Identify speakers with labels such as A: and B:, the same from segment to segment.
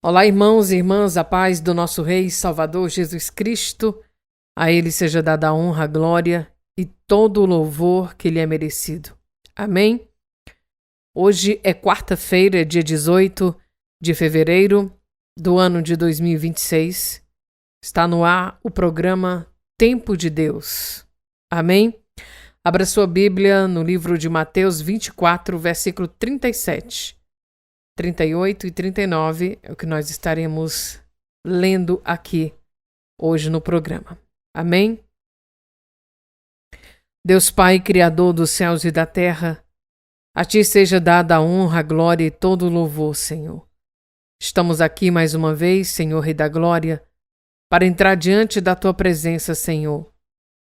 A: Olá, irmãos e irmãs, a paz do nosso Rei e Salvador Jesus Cristo. A Ele seja dada a honra, a glória e todo o louvor que lhe é merecido. Amém? Hoje é quarta-feira, dia 18 de fevereiro do ano de 2026. Está no ar o programa Tempo de Deus. Amém? Abra sua Bíblia no livro de Mateus 24, versículo 37. 38 e 39 é o que nós estaremos lendo aqui hoje no programa. Amém? Deus Pai, Criador dos céus e da terra, a Ti seja dada a honra, a glória e todo o louvor, Senhor. Estamos aqui mais uma vez, Senhor Rei da Glória, para entrar diante da Tua presença, Senhor,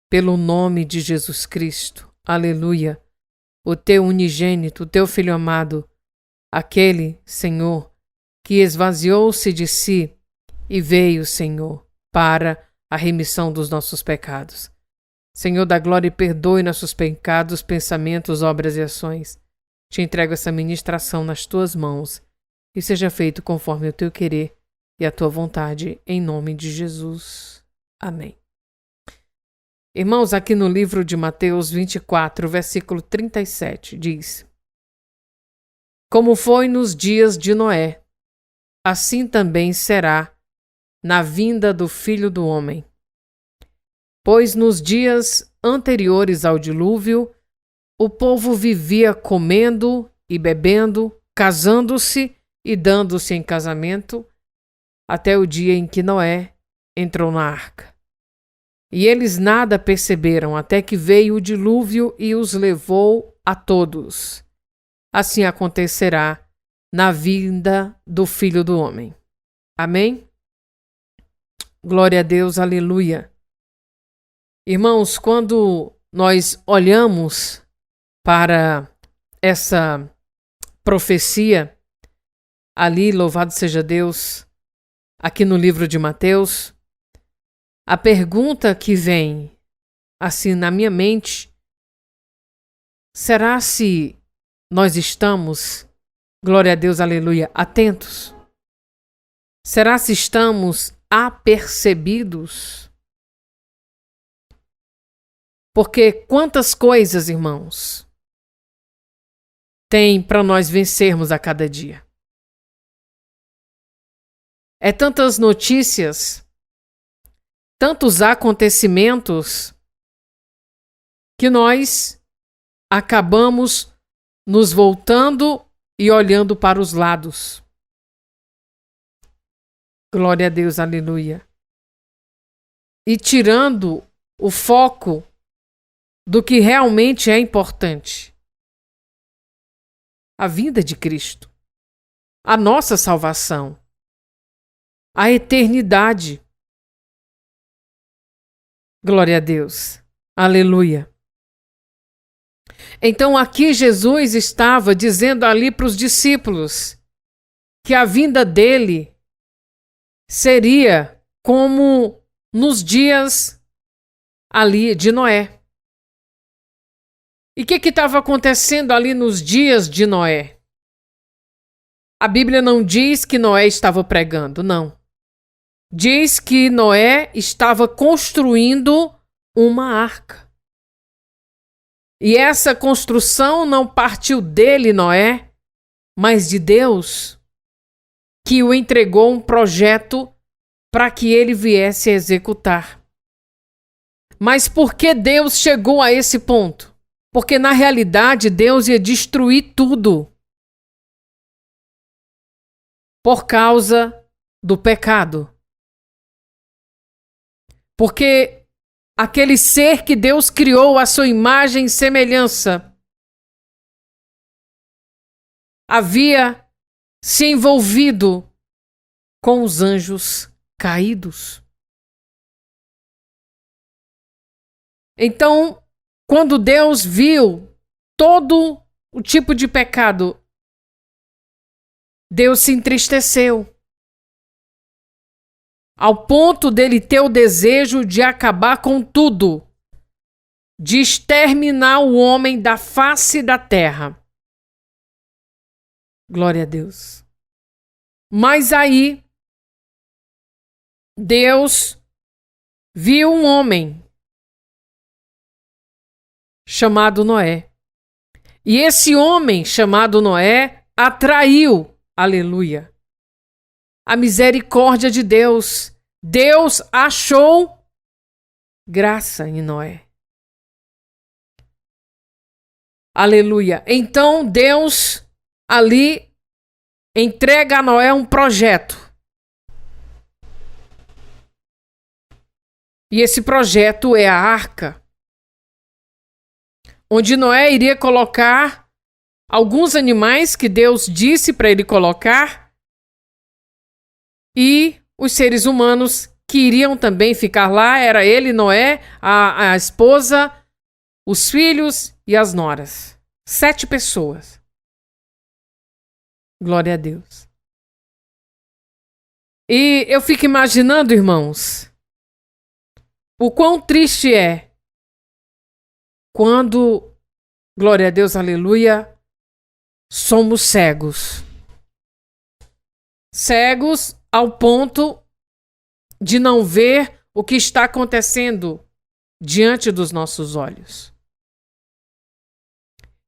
A: pelo nome de Jesus Cristo. Aleluia! O Teu unigênito, o Teu Filho amado, aquele, Senhor, que esvaziou-se de si e veio, Senhor, para a remissão dos nossos pecados. Senhor da glória, perdoe nossos pecados, pensamentos, obras e ações. Te entrego essa ministração nas Tuas mãos e seja feito conforme o Teu querer e a Tua vontade, em nome de Jesus. Amém. Irmãos, aqui no livro de Mateus 24, versículo 37, diz: Como foi nos dias de Noé, assim também será na vinda do Filho do Homem. Pois nos dias anteriores ao dilúvio, o povo vivia comendo e bebendo, casando-se e dando-se em casamento, até o dia em que Noé entrou na arca. E eles nada perceberam até que veio o dilúvio e os levou a todos. Assim acontecerá na vinda do Filho do Homem. Amém? Glória a Deus, aleluia. Irmãos, quando nós olhamos para essa profecia, ali, louvado seja Deus, aqui no livro de Mateus, a pergunta que vem assim na minha mente, será se nós estamos, glória a Deus, aleluia, atentos? Será se estamos apercebidos? Porque quantas coisas, irmãos, tem para nós vencermos a cada dia? É tantas notícias, tantos acontecimentos, que nós acabamos nos voltando e olhando para os lados. Glória a Deus, aleluia. E tirando o foco do que realmente é importante. A vinda de Cristo. A nossa salvação. A eternidade. Glória a Deus. Aleluia. Então aqui Jesus estava dizendo ali para os discípulos que a vinda dele seria como nos dias ali de Noé. E o que estava acontecendo ali nos dias de Noé? A Bíblia não diz que Noé estava pregando, não. Diz que Noé estava construindo uma arca. E essa construção não partiu dele, Noé, mas de Deus, que o entregou um projeto para que ele viesse a executar. Mas por que Deus chegou a esse ponto? Porque na realidade Deus ia destruir tudo por causa do pecado. Porque aquele ser que Deus criou à sua imagem e semelhança havia se envolvido com os anjos caídos. Então, quando Deus viu todo o tipo de pecado, Deus se entristeceu, ao ponto dele ter o desejo de acabar com tudo, de exterminar o homem da face da terra. Glória a Deus. Mas aí Deus viu um homem chamado Noé. E esse homem chamado Noé atraiu, aleluia, a misericórdia de Deus. Deus achou graça em Noé. Aleluia. Então Deus ali entrega a Noé um projeto. E esse projeto é a arca, onde Noé iria colocar alguns animais que Deus disse para ele colocar e os seres humanos que iriam também ficar lá, era ele, Noé, a esposa, os filhos e as noras. 7 pessoas. Glória a Deus. E eu fico imaginando, irmãos, o quão triste é quando, glória a Deus, aleluia, somos cegos. Cegos ao ponto de não ver o que está acontecendo diante dos nossos olhos.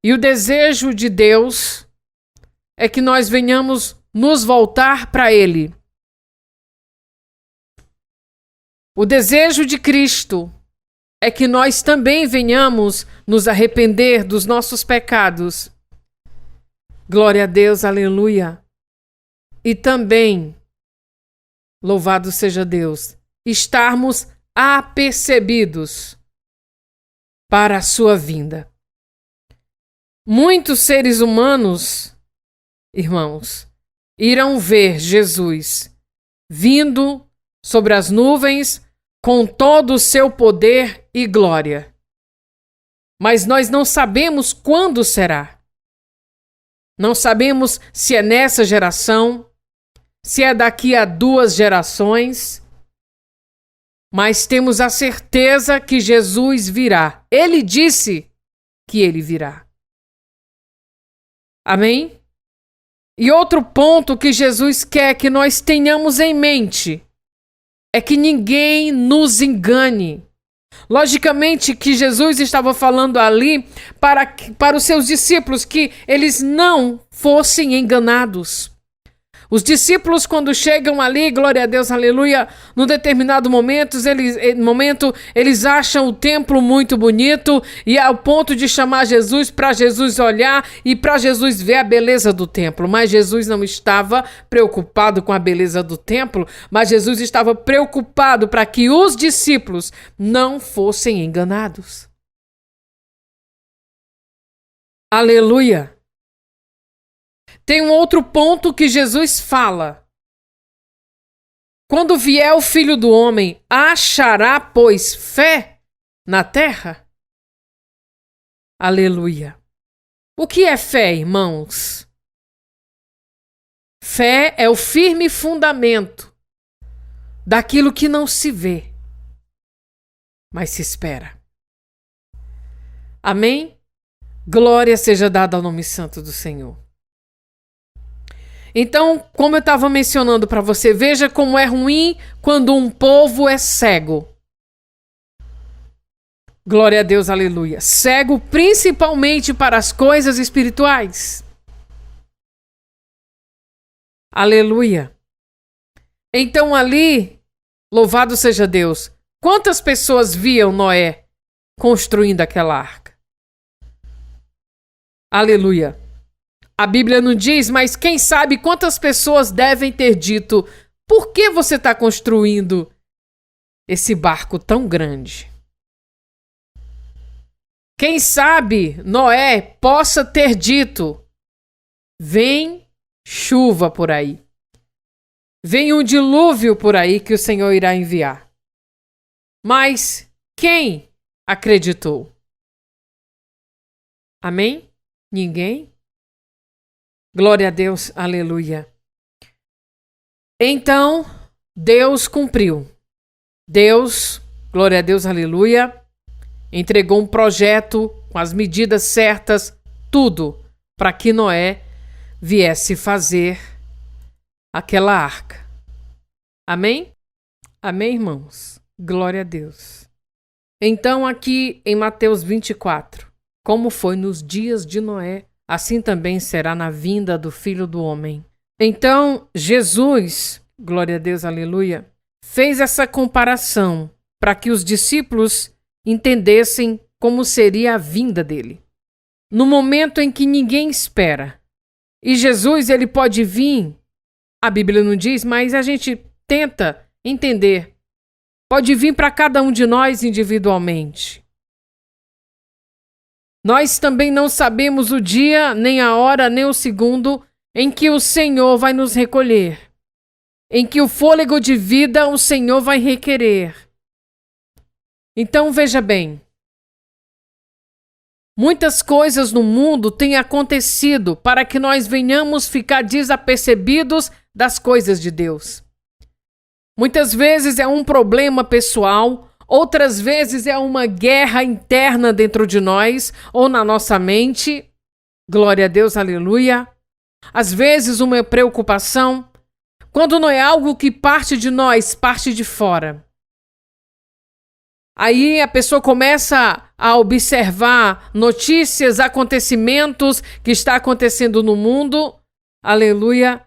A: E o desejo de Deus é que nós venhamos nos voltar para Ele. O desejo de Cristo é que nós também venhamos nos arrepender dos nossos pecados. Glória a Deus, aleluia. E também, louvado seja Deus, estarmos apercebidos para a sua vinda. Muitos seres humanos, irmãos, irão ver Jesus vindo sobre as nuvens com todo o seu poder e glória. Mas nós não sabemos quando será. Não sabemos se é nessa geração, se é daqui a 2 gerações, mas temos a certeza que Jesus virá. Ele disse que ele virá. Amém? E outro ponto que Jesus quer que nós tenhamos em mente é que ninguém nos engane. Logicamente que Jesus estava falando ali para os seus discípulos que eles não fossem enganados. Os discípulos, quando chegam ali, glória a Deus, aleluia, num determinado momento, eles acham o templo muito bonito e ao ponto de chamar Jesus para Jesus olhar e para Jesus ver a beleza do templo. Mas Jesus não estava preocupado com a beleza do templo, mas Jesus estava preocupado para que os discípulos não fossem enganados. Aleluia! Tem um outro ponto que Jesus fala. Quando vier o Filho do Homem, achará, pois, fé na terra? Aleluia. O que é fé, irmãos? Fé é o firme fundamento daquilo que não se vê, mas se espera. Amém? Glória seja dada ao nome santo do Senhor. Então, como eu estava mencionando para você, veja como é ruim quando um povo é cego. Glória a Deus, aleluia. Cego principalmente para as coisas espirituais. Aleluia. Então ali, louvado seja Deus, quantas pessoas viam Noé construindo aquela arca? Aleluia. A Bíblia não diz, mas quem sabe quantas pessoas devem ter dito: por que você está construindo esse barco tão grande? Quem sabe Noé possa ter dito: vem chuva por aí. Vem um dilúvio por aí que o Senhor irá enviar. Mas quem acreditou? Amém? Ninguém? Glória a Deus, aleluia. Então, Deus cumpriu. Deus, glória a Deus, aleluia, entregou um projeto com as medidas certas, tudo, para que Noé viesse fazer aquela arca. Amém? Amém, irmãos? Glória a Deus. Então, aqui em Mateus 24, como foi nos dias de Noé, assim também será na vinda do Filho do Homem. Então, Jesus, glória a Deus, aleluia, fez essa comparação para que os discípulos entendessem como seria a vinda dele. No momento em que ninguém espera. E Jesus, ele pode vir, a Bíblia não diz, mas a gente tenta entender. Pode vir para cada um de nós individualmente. Nós também não sabemos o dia, nem a hora, nem o segundo em que o Senhor vai nos recolher. Em que o fôlego de vida o Senhor vai requerer. Então veja bem. Muitas coisas no mundo têm acontecido para que nós venhamos ficar desapercebidos das coisas de Deus. Muitas vezes é um problema pessoal, outras vezes é uma guerra interna dentro de nós ou na nossa mente. Glória a Deus, aleluia. Às vezes uma preocupação, quando não é algo que parte de nós, parte de fora. Aí a pessoa começa a observar notícias, acontecimentos que está acontecendo no mundo. Aleluia.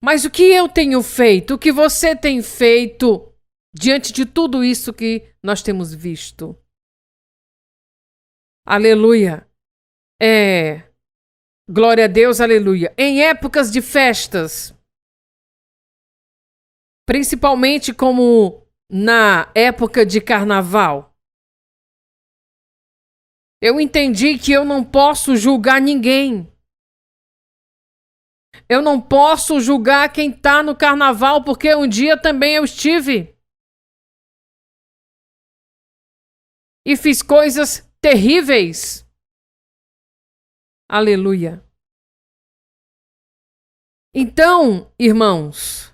A: Mas o que eu tenho feito? O que você tem feito diante de tudo isso que nós temos visto? Aleluia. Glória a Deus, aleluia. Em épocas de festas, principalmente como na época de carnaval, eu entendi que eu não posso julgar ninguém. Eu não posso julgar quem está no carnaval, porque um dia também eu estive. E fiz coisas terríveis. Aleluia. Então, irmãos,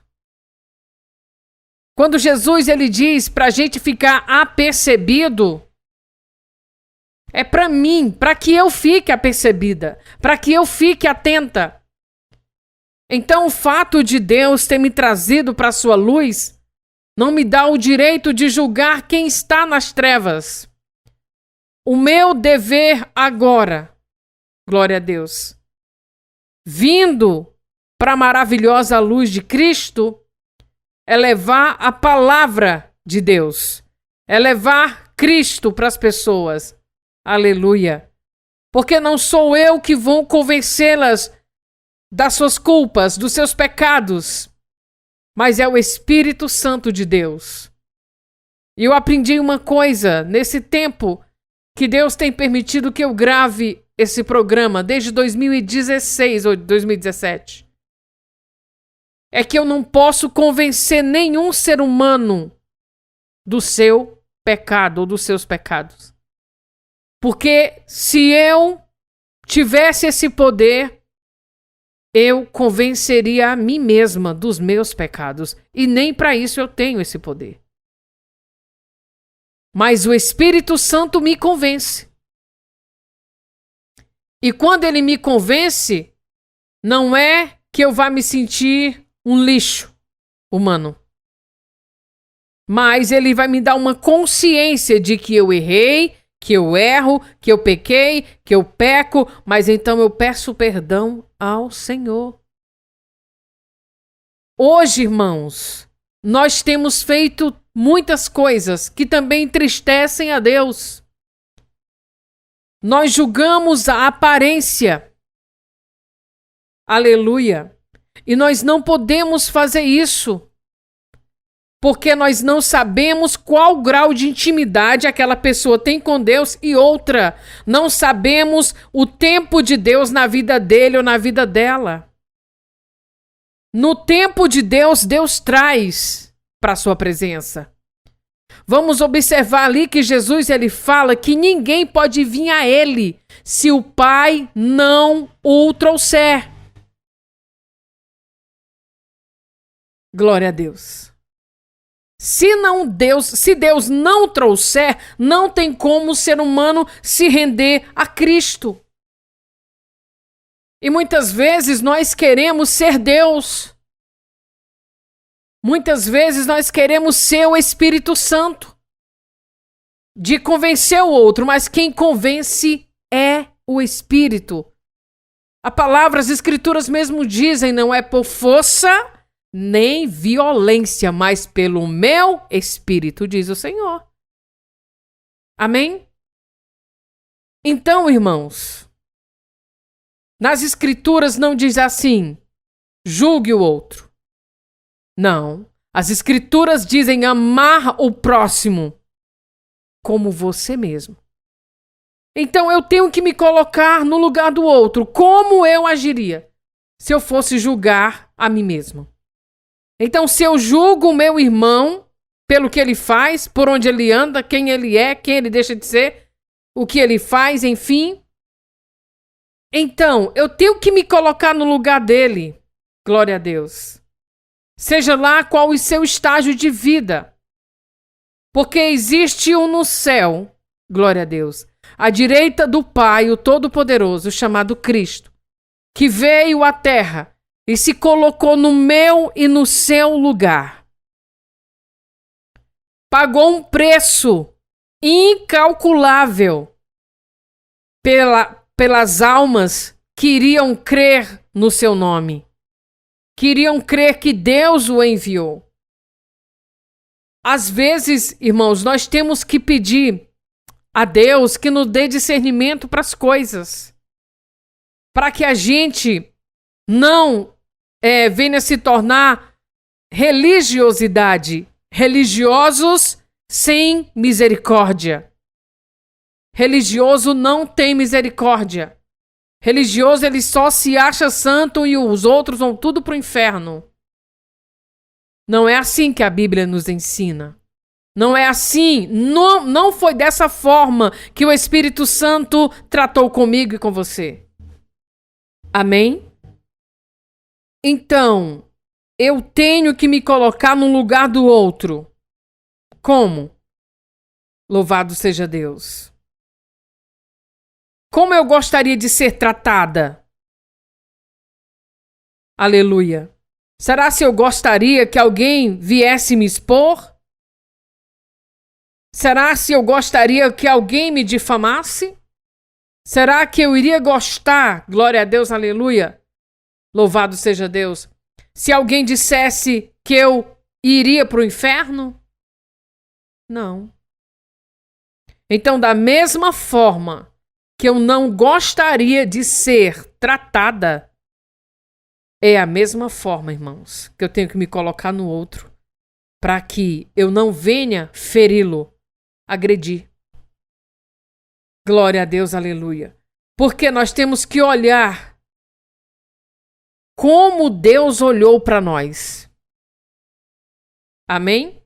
A: quando Jesus ele diz para a gente ficar apercebido, é para mim, para que eu fique apercebida, para que eu fique atenta. Então o fato de Deus ter me trazido para a sua luz não me dá o direito de julgar quem está nas trevas. O meu dever agora, glória a Deus, vindo para a maravilhosa luz de Cristo, é levar a palavra de Deus. É levar Cristo para as pessoas. Aleluia. Porque não sou eu que vou convencê-las das suas culpas, dos seus pecados, mas é o Espírito Santo de Deus. E eu aprendi uma coisa nesse tempo que Deus tem permitido que eu grave esse programa desde 2016 ou 2017. É que eu não posso convencer nenhum ser humano do seu pecado ou dos seus pecados. Porque se eu tivesse esse poder, eu convenceria a mim mesma dos meus pecados. E nem para isso eu tenho esse poder. Mas o Espírito Santo me convence. E quando ele me convence, não é que eu vá me sentir um lixo humano. Mas ele vai me dar uma consciência de que eu errei, que eu erro, que eu pequei, que eu peco, mas então eu peço perdão ao Senhor. Hoje, irmãos, nós temos feito muitas coisas que também entristecem a Deus. Nós julgamos a aparência. Aleluia. E nós não podemos fazer isso. Porque nós não sabemos qual grau de intimidade aquela pessoa tem com Deus e outra, não sabemos o tempo de Deus na vida dele ou na vida dela. No tempo de Deus, Deus traz para a sua presença. Vamos observar ali que Jesus ele fala que ninguém pode vir a ele se o Pai não o trouxer. Glória a Deus. Se Deus não trouxer, não tem como o ser humano se render a Cristo. E muitas vezes nós queremos ser Deus. Muitas vezes nós queremos ser o Espírito Santo, de convencer o outro, mas quem convence é o Espírito. A palavra, as Escrituras mesmo dizem, não é por força nem violência, mas pelo meu Espírito, diz o Senhor. Amém? Então, irmãos, nas Escrituras não diz assim, julgue o outro. Não, as Escrituras dizem amar o próximo como você mesmo. Então eu tenho que me colocar no lugar do outro. Como eu agiria se eu fosse julgar a mim mesmo? Então, se eu julgo o meu irmão pelo que ele faz, por onde ele anda, quem ele é, quem ele deixa de ser, o que ele faz, enfim. Então, eu tenho que me colocar no lugar dele. Glória a Deus. Seja lá qual o seu estágio de vida. Porque existe um no céu, glória a Deus, à direita do Pai, o Todo-Poderoso, chamado Cristo, que veio à terra e se colocou no meu e no seu lugar. Pagou um preço incalculável pelas almas que iriam crer no seu nome, que iriam crer que Deus o enviou. Às vezes, irmãos, nós temos que pedir a Deus que nos dê discernimento para as coisas, para que a gente não venha se tornar religiosos sem misericórdia. Religioso não tem misericórdia. Religioso, ele só se acha santo e os outros vão tudo para o inferno. Não é assim que a Bíblia nos ensina. Não é assim. Não foi dessa forma que o Espírito Santo tratou comigo e com você. Amém? Então, eu tenho que me colocar no lugar do outro. Como? Louvado seja Deus. Como eu gostaria de ser tratada? Aleluia. Será se eu gostaria que alguém viesse me expor? Será se eu gostaria que alguém me difamasse? Será que eu iria gostar, glória a Deus, aleluia, louvado seja Deus, se alguém dissesse que eu iria para o inferno? Não. Então, da mesma forma que eu não gostaria de ser tratada, é a mesma forma, irmãos, que eu tenho que me colocar no outro para que eu não venha feri-lo, agredir. Glória a Deus, aleluia. Porque nós temos que olhar como Deus olhou para nós. Amém?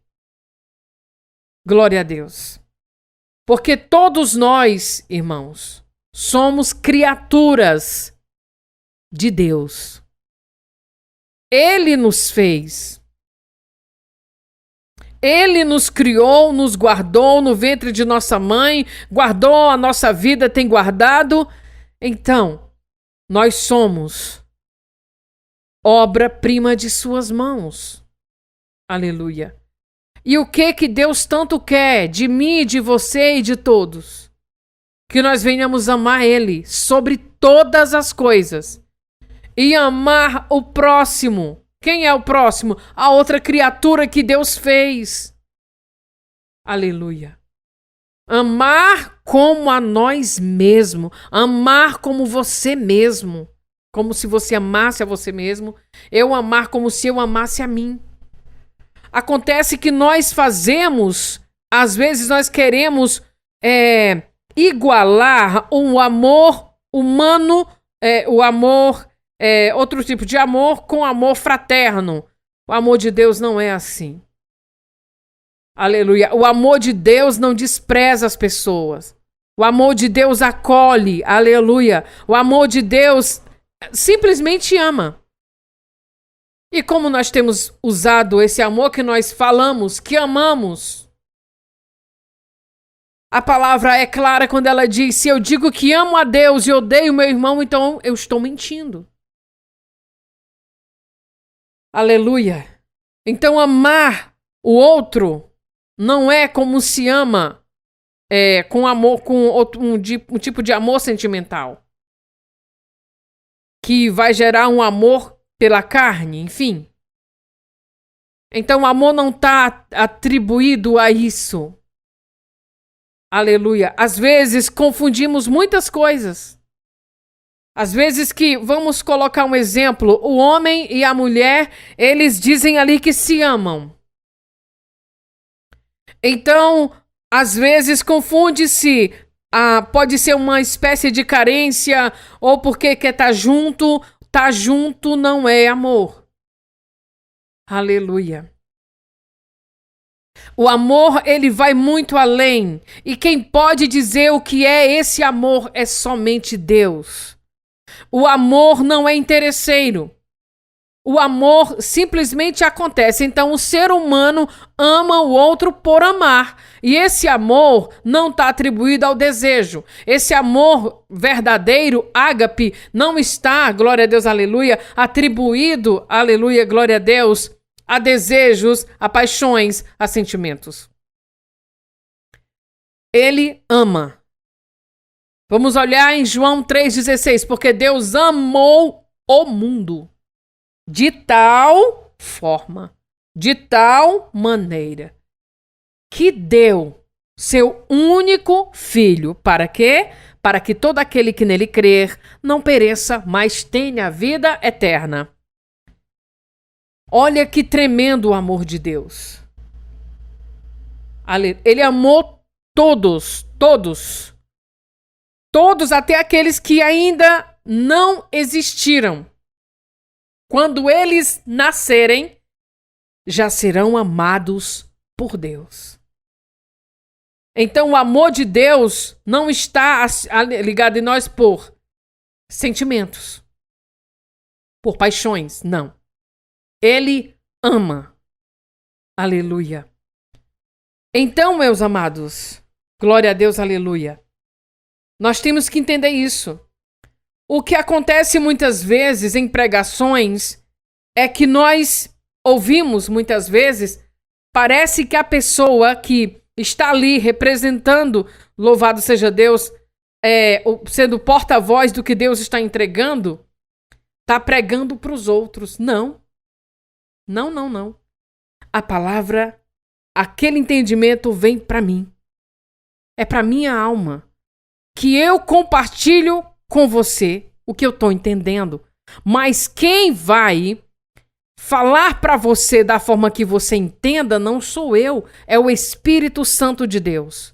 A: Glória a Deus. Porque todos nós, irmãos, somos criaturas de Deus. Ele nos fez. Ele nos criou, nos guardou no ventre de nossa mãe, guardou a nossa vida, tem guardado. Então, nós somos obra-prima de suas mãos. Aleluia. E o que Deus tanto quer de mim, de você e de todos? Que nós venhamos amar Ele sobre todas as coisas. E amar o próximo. Quem é o próximo? A outra criatura que Deus fez. Aleluia. Amar como a nós mesmos. Amar como você mesmo. Como se você amasse a você mesmo. Eu amar como se eu amasse a mim. Acontece que nós fazemos, às vezes nós queremos igualar o amor humano, outro tipo de amor com amor fraterno. O amor de Deus não é assim. Aleluia. O amor de Deus não despreza as pessoas. O amor de Deus acolhe. Aleluia. O amor de Deus simplesmente ama. E como nós temos usado esse amor que nós falamos, que amamos, a palavra é clara quando ela diz: se eu digo que amo a Deus e odeio meu irmão, então eu estou mentindo. Aleluia. Então, amar o outro não é como se ama com amor, com um tipo de amor sentimental, que vai gerar um amor pela carne, enfim. Então, o amor não está atribuído a isso. Aleluia. Às vezes, confundimos muitas coisas. Às vezes que, vamos colocar um exemplo, o homem e a mulher, eles dizem ali que se amam. Então, às vezes confunde-se, pode ser uma espécie de carência, ou porque quer estar junto não é amor. Aleluia. O amor, ele vai muito além, e quem pode dizer o que é esse amor é somente Deus. O amor não é interesseiro. O amor simplesmente acontece. Então, o ser humano ama o outro por amar. E esse amor não está atribuído ao desejo. Esse amor verdadeiro, ágape, não está, glória a Deus, aleluia, atribuído, aleluia, glória a Deus, a desejos, a paixões, a sentimentos. Ele ama. Vamos olhar em João 3,16. Porque Deus amou o mundo de tal forma, de tal maneira, que deu seu único filho. Para quê? Para que todo aquele que nele crer não pereça, mas tenha vida eterna. Olha que tremendo o amor de Deus. Ele amou todos, até aqueles que ainda não existiram. Quando eles nascerem, já serão amados por Deus. Então, o amor de Deus não está ligado em nós por sentimentos, por paixões, não. Ele ama. Aleluia. Então, meus amados, glória a Deus, aleluia. Nós temos que entender isso. O que acontece muitas vezes em pregações é que nós ouvimos muitas vezes, parece que a pessoa que está ali representando, louvado seja Deus, sendo porta-voz do que Deus está entregando, está pregando para os outros. Não. Não. A palavra, aquele entendimento vem para mim. É para minha alma. Que eu compartilho com você o que eu estou entendendo. Mas quem vai falar para você da forma que você entenda não sou eu, é o Espírito Santo de Deus.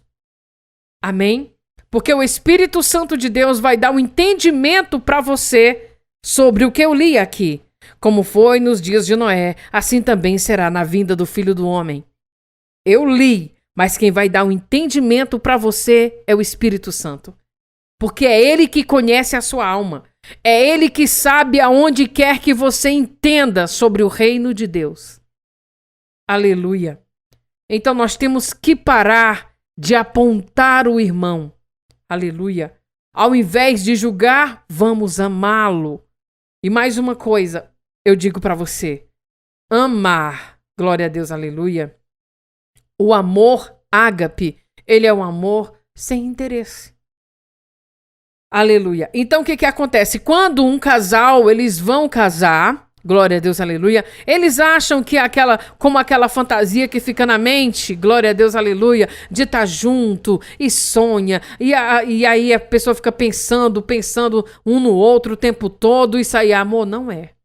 A: Amém? Porque o Espírito Santo de Deus vai dar um entendimento para você sobre o que eu li aqui. Como foi nos dias de Noé, assim também será na vinda do Filho do Homem. Eu li, mas quem vai dar um entendimento para você é o Espírito Santo. Porque é Ele que conhece a sua alma. É Ele que sabe aonde quer que você entenda sobre o reino de Deus. Aleluia. Então nós temos que parar de apontar o irmão. Aleluia. Ao invés de julgar, vamos amá-lo. E mais uma coisa, eu digo para você. Amar, glória a Deus, aleluia. O amor ágape, ele é um amor sem interesse. Aleluia. Então, o que acontece? Quando um casal, eles vão casar, glória a Deus, aleluia, eles acham que como aquela fantasia que fica na mente, glória a Deus, aleluia, de estar junto e sonha, e aí a pessoa fica pensando um no outro o tempo todo, isso aí, amor, não é.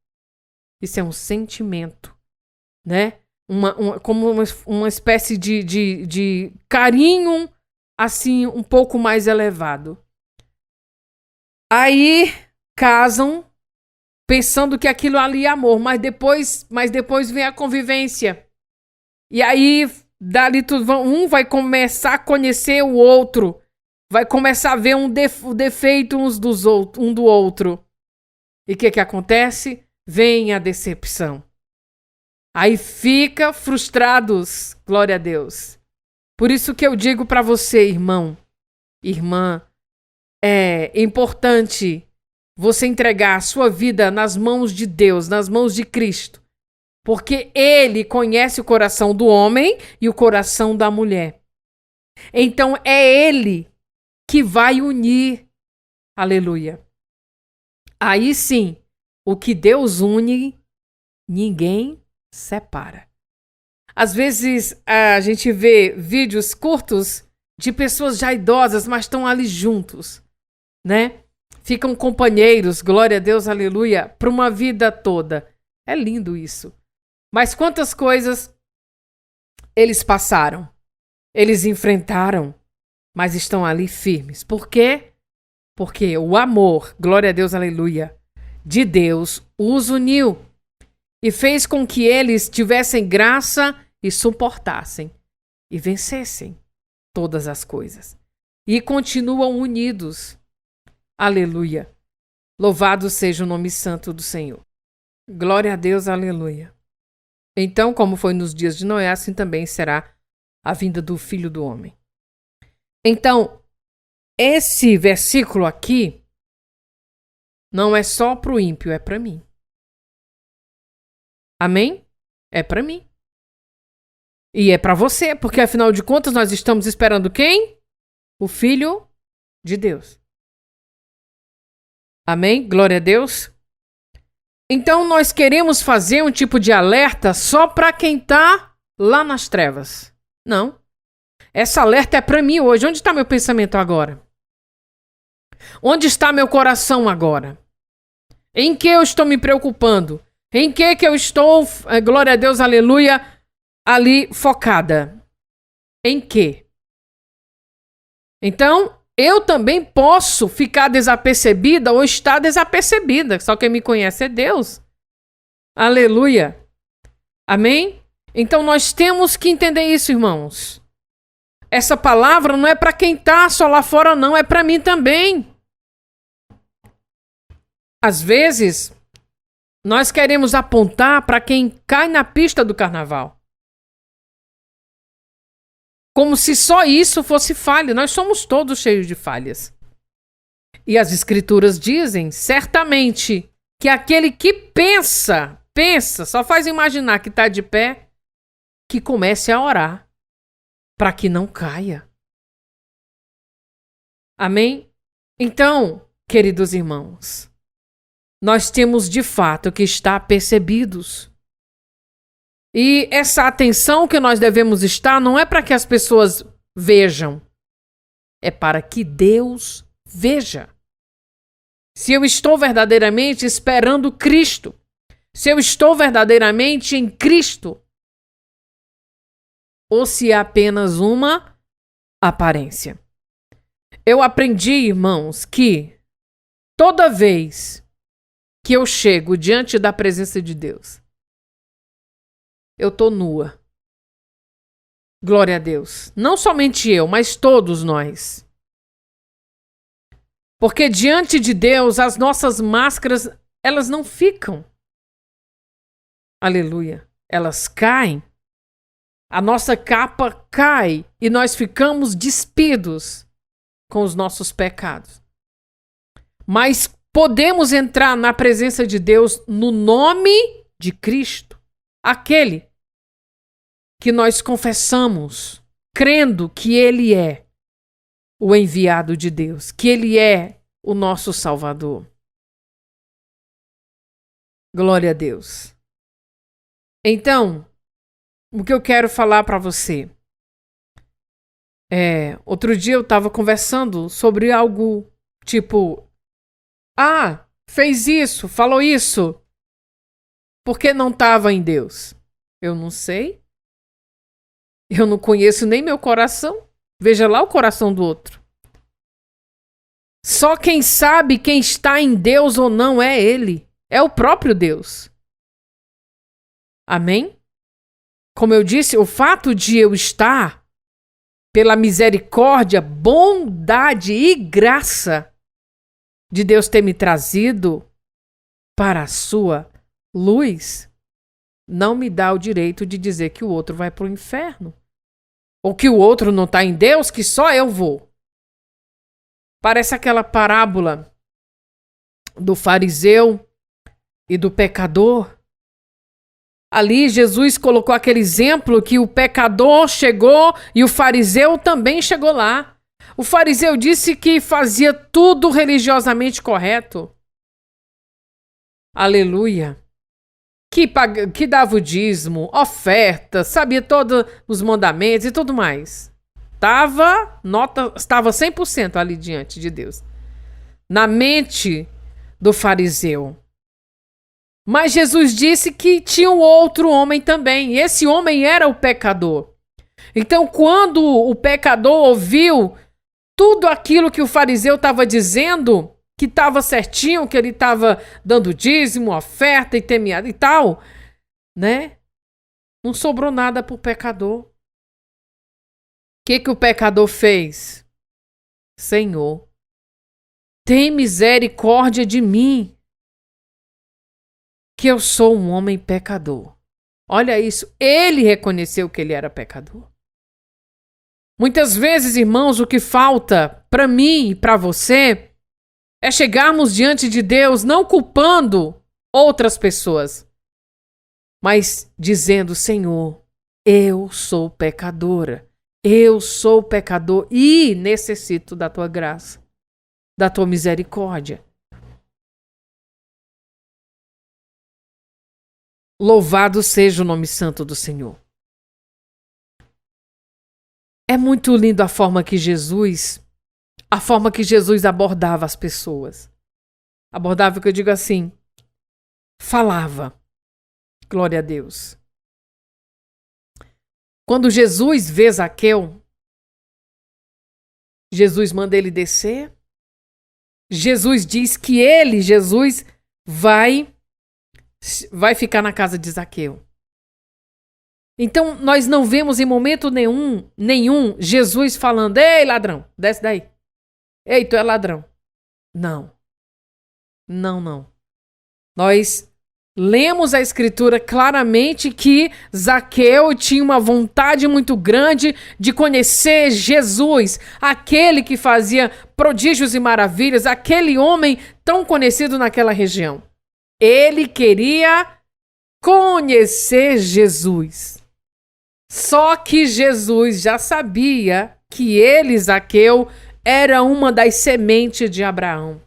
A: Isso é um sentimento, né? Como uma espécie de carinho, assim, um pouco mais elevado. Aí casam pensando que aquilo ali é amor, mas depois vem a convivência. E aí dali tudo, um vai começar a conhecer o outro, vai começar a ver um defeito um do outro. E o que acontece? Vem a decepção. Aí fica frustrados, glória a Deus. Por isso que eu digo para você, irmão, irmã, é importante você entregar a sua vida nas mãos de Deus, nas mãos de Cristo. Porque ele conhece o coração do homem e o coração da mulher. Então é ele que vai unir. Aleluia. Aí sim, o que Deus une, ninguém separa. Às vezes a gente vê vídeos curtos de pessoas já idosas, mas estão ali juntos, né? Ficam companheiros, glória a Deus, aleluia, para uma vida toda. É lindo isso. Mas quantas coisas eles passaram, eles enfrentaram, mas estão ali firmes. Por quê? Porque o amor, glória a Deus, aleluia, de Deus os uniu e fez com que eles tivessem graça e suportassem e vencessem todas as coisas. E continuam unidos. Aleluia. Louvado seja o nome santo do Senhor. Glória a Deus, aleluia. Então, como foi nos dias de Noé, assim também será a vinda do Filho do Homem. Então, esse versículo aqui não é só para o ímpio, é para mim. Amém? É para mim. E é para você, porque afinal de contas nós estamos esperando quem? O Filho de Deus. Amém? Glória a Deus. Então nós queremos fazer um tipo de alerta só para quem está lá nas trevas. Não. Essa alerta é para mim hoje. Onde está meu pensamento agora? Onde está meu coração agora? Em que eu estou me preocupando? Em que eu estou, glória a Deus, aleluia, ali focada? Em quê? Então, eu também posso ficar desapercebida ou estar desapercebida. Só quem me conhece é Deus. Aleluia. Amém? Então, nós temos que entender isso, irmãos. Essa palavra não é para quem está só lá fora, não. É para mim também. Às vezes, nós queremos apontar para quem cai na pista do carnaval. Como se só isso fosse falha. Nós somos todos cheios de falhas. E as escrituras dizem, certamente, que aquele que pensa, só faz imaginar que está de pé, que comece a orar para que não caia. Amém? Então, queridos irmãos, nós temos de fato que estar percebidos. E essa atenção que nós devemos estar não é para que as pessoas vejam, é para que Deus veja. Se eu estou verdadeiramente esperando Cristo, se eu estou verdadeiramente em Cristo, ou se é apenas uma aparência. Eu aprendi, irmãos, que toda vez que eu chego diante da presença de Deus, eu estou nua. Glória a Deus. Não somente eu, mas todos nós. Porque diante de Deus, as nossas máscaras, elas não ficam. Aleluia. Elas caem. A nossa capa cai e nós ficamos despidos com os nossos pecados. Mas podemos entrar na presença de Deus no nome de Cristo. Aquele que nós confessamos, crendo que Ele é o enviado de Deus, que Ele é o nosso Salvador. Glória a Deus. Então, o que eu quero falar para você outro dia eu estava conversando sobre algo tipo, fez isso, falou isso, porque não estava em Deus? Eu não sei. Eu não conheço nem meu coração. Veja lá o coração do outro. Só quem sabe quem está em Deus ou não é Ele. É o próprio Deus. Amém? Como eu disse, o fato de eu estar, pela misericórdia, bondade e graça de Deus ter me trazido para a sua luz, não me dá o direito de dizer que o outro vai para o inferno. Ou que o outro não está em Deus, que só eu vou. Parece aquela parábola do fariseu e do pecador. Ali Jesus colocou aquele exemplo que o pecador chegou e o fariseu também chegou lá. O fariseu disse que fazia tudo religiosamente correto. Aleluia. Que dava o dízimo, oferta, sabia todos os mandamentos e tudo mais. Estava 100% ali diante de Deus. Na mente do fariseu. Mas Jesus disse que tinha um outro homem também. E esse homem era o pecador. Então, quando o pecador ouviu tudo aquilo que o fariseu estava dizendo, que estava certinho, que ele estava dando dízimo, oferta e temeado e tal, né? Não sobrou nada para o pecador. O que o pecador fez? Senhor, tem misericórdia de mim, que eu sou um homem pecador. Olha isso, ele reconheceu que ele era pecador. Muitas vezes, irmãos, o que falta para mim e para você é chegarmos diante de Deus não culpando outras pessoas, mas dizendo: Senhor, eu sou pecadora, eu sou pecador e necessito da tua graça, da tua misericórdia. Louvado seja o nome santo do Senhor. É muito lindo a forma que Jesus abordava as pessoas. Abordava, que eu digo assim, falava. Glória a Deus. Quando Jesus vê Zaqueu, Jesus manda ele descer. Jesus diz que Jesus, vai ficar na casa de Zaqueu. Então, nós não vemos em momento nenhum Jesus falando: ei, ladrão, desce daí. Ei, tu é ladrão. Não. Nós lemos a Escritura claramente que Zaqueu tinha uma vontade muito grande de conhecer Jesus, aquele que fazia prodígios e maravilhas, aquele homem tão conhecido naquela região. Ele queria conhecer Jesus. Só que Jesus já sabia que ele, Zaqueu, era uma das sementes de Abraão.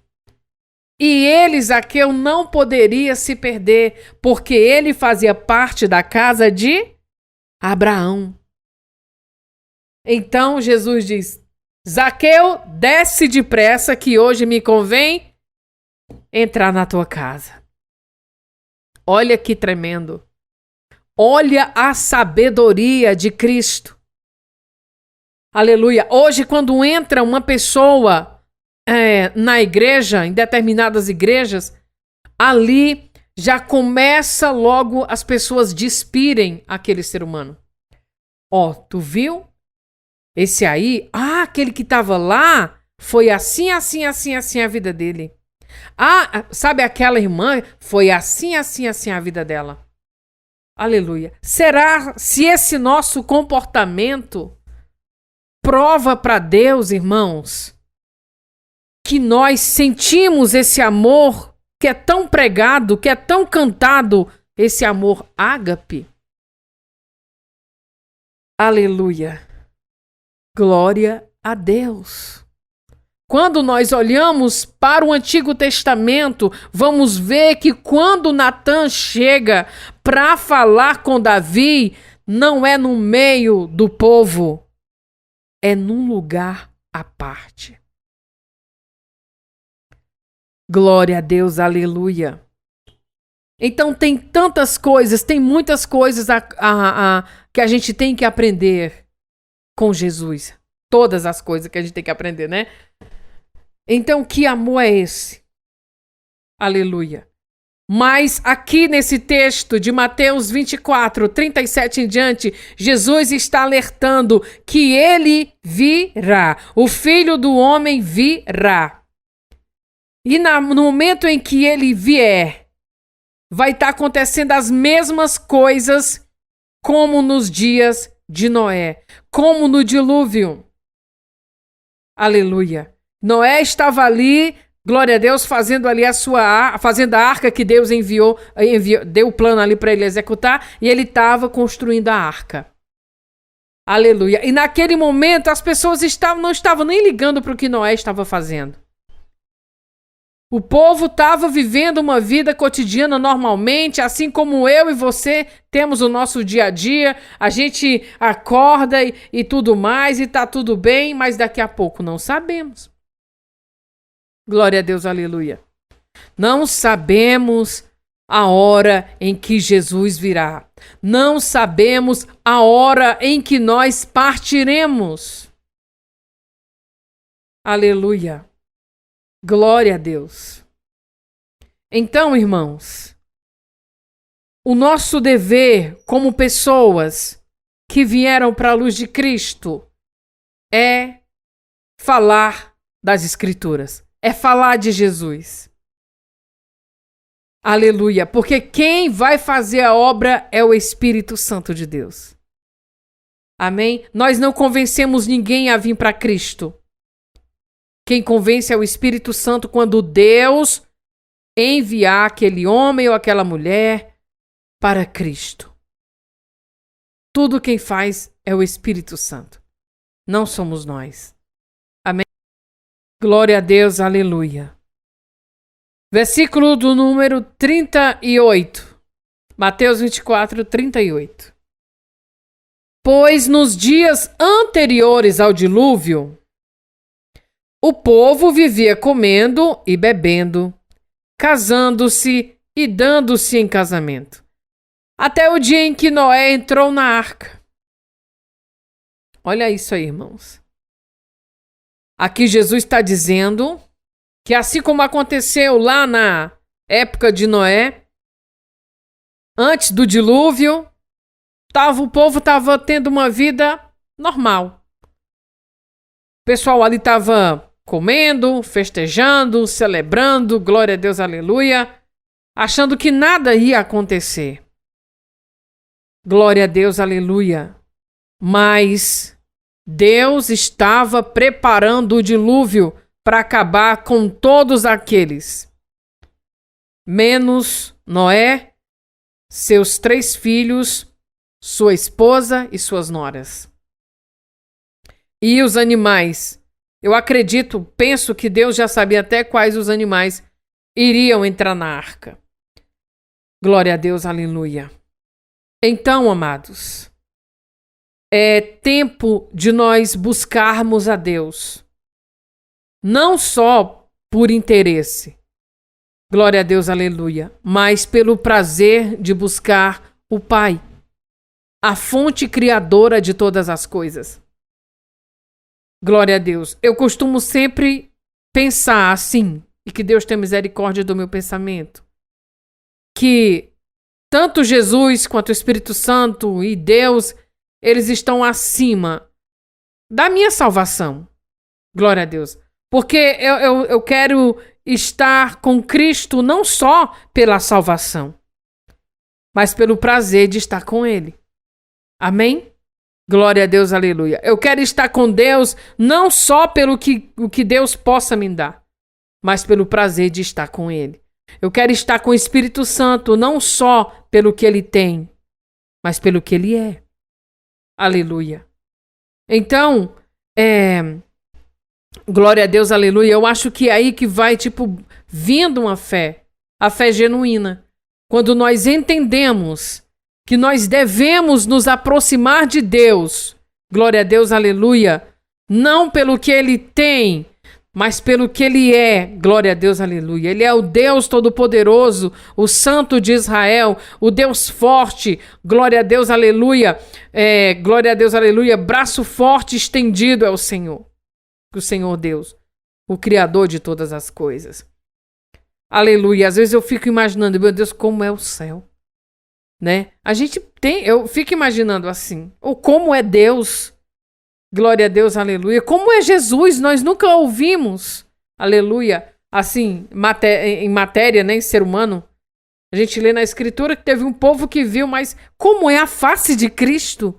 A: E ele, Zaqueu, não poderia se perder, porque ele fazia parte da casa de Abraão. Então Jesus diz: Zaqueu, desce depressa, que hoje me convém entrar na tua casa. Olha que tremendo. Olha a sabedoria de Cristo. Aleluia. Hoje, quando entra uma pessoa na igreja, em determinadas igrejas, ali já começa logo as pessoas despirem aquele ser humano. Ó, tu viu? Esse aí, aquele que estava lá, foi assim a vida dele. Sabe aquela irmã? Foi assim a vida dela. Aleluia. Será se esse nosso comportamento prova para Deus, irmãos, que nós sentimos esse amor que é tão pregado, que é tão cantado, esse amor ágape? Aleluia. Glória a Deus. Quando nós olhamos para o Antigo Testamento, vamos ver que quando Natã chega para falar com Davi, não é no meio do povo, é num lugar à parte. Glória a Deus, aleluia. Então tem tantas coisas, tem muitas coisas que a gente tem que aprender com Jesus. Todas as coisas que a gente tem que aprender, né? Então, que amor é esse? Aleluia. Mas aqui nesse texto de Mateus 24, 37 em diante, Jesus está alertando que ele virá. O Filho do Homem virá. E no momento em que ele vier, vai estar acontecendo as mesmas coisas como nos dias de Noé, como no dilúvio. Aleluia. Noé estava ali Glória a Deus, fazendo ali fazendo a arca que Deus enviou, deu o plano ali para ele executar, e ele estava construindo a arca. Aleluia. E naquele momento as pessoas não estavam nem ligando para o que Noé estava fazendo. O povo estava vivendo uma vida cotidiana normalmente, assim como eu e você temos o nosso dia a dia. A gente acorda e tudo mais, e tá tudo bem, mas daqui a pouco não sabemos. Glória a Deus, aleluia. Não sabemos a hora em que Jesus virá. Não sabemos a hora em que nós partiremos. Aleluia. Glória a Deus. Então, irmãos, o nosso dever como pessoas que vieram para a luz de Cristo é falar das Escrituras, é falar de Jesus. Aleluia, porque quem vai fazer a obra é o Espírito Santo de Deus. Amém? Nós não convencemos ninguém a vir para Cristo. Quem convence é o Espírito Santo quando Deus enviar aquele homem ou aquela mulher para Cristo. Tudo quem faz é o Espírito Santo. Não somos nós. Amém? Glória a Deus, aleluia. Versículo do número 38. Mateus 24, 38. Pois nos dias anteriores ao dilúvio, o povo vivia comendo e bebendo, casando-se e dando-se em casamento, até o dia em que Noé entrou na arca. Olha isso aí, irmãos. Aqui Jesus está dizendo que assim como aconteceu lá na época de Noé, antes do dilúvio, o povo estava tendo uma vida normal. O pessoal ali estava comendo, festejando, celebrando, glória a Deus, aleluia, achando que nada ia acontecer. Glória a Deus, aleluia. Mas Deus estava preparando o dilúvio para acabar com todos aqueles, menos Noé, seus 3 filhos, sua esposa e suas noras. E os animais. Eu penso que Deus já sabia até quais os animais iriam entrar na arca. Glória a Deus, aleluia. Então, amados, é tempo de nós buscarmos a Deus. Não só por interesse, glória a Deus, aleluia, mas pelo prazer de buscar o Pai, a fonte criadora de todas as coisas. Glória a Deus. Eu costumo sempre pensar assim, e que Deus tenha misericórdia do meu pensamento, que tanto Jesus quanto o Espírito Santo e Deus, eles estão acima da minha salvação. Glória a Deus. Porque eu quero estar com Cristo não só pela salvação, mas pelo prazer de estar com Ele. Amém? Glória a Deus, aleluia. Eu quero estar com Deus não só pelo que Deus possa me dar, mas pelo prazer de estar com Ele. Eu quero estar com o Espírito Santo não só pelo que Ele tem, mas pelo que Ele é. Aleluia. Então, glória a Deus, aleluia. Eu acho que é aí que vai, vindo uma fé, a fé genuína. Quando nós entendemos que nós devemos nos aproximar de Deus, glória a Deus, aleluia, não pelo que Ele tem, mas pelo que Ele é, glória a Deus, aleluia. Ele é o Deus Todo-Poderoso, o Santo de Israel, o Deus forte, glória a Deus, aleluia, glória a Deus, aleluia, braço forte estendido é o Senhor. O Senhor Deus, o Criador de todas as coisas. Aleluia. Às vezes eu fico imaginando, meu Deus, como é o céu, né? Eu fico imaginando assim, ou como é Deus, glória a Deus, aleluia. Como é Jesus, nós nunca ouvimos, aleluia, assim, em matéria, né, em ser humano. A gente lê na Escritura que teve um povo que viu, mas como é a face de Cristo?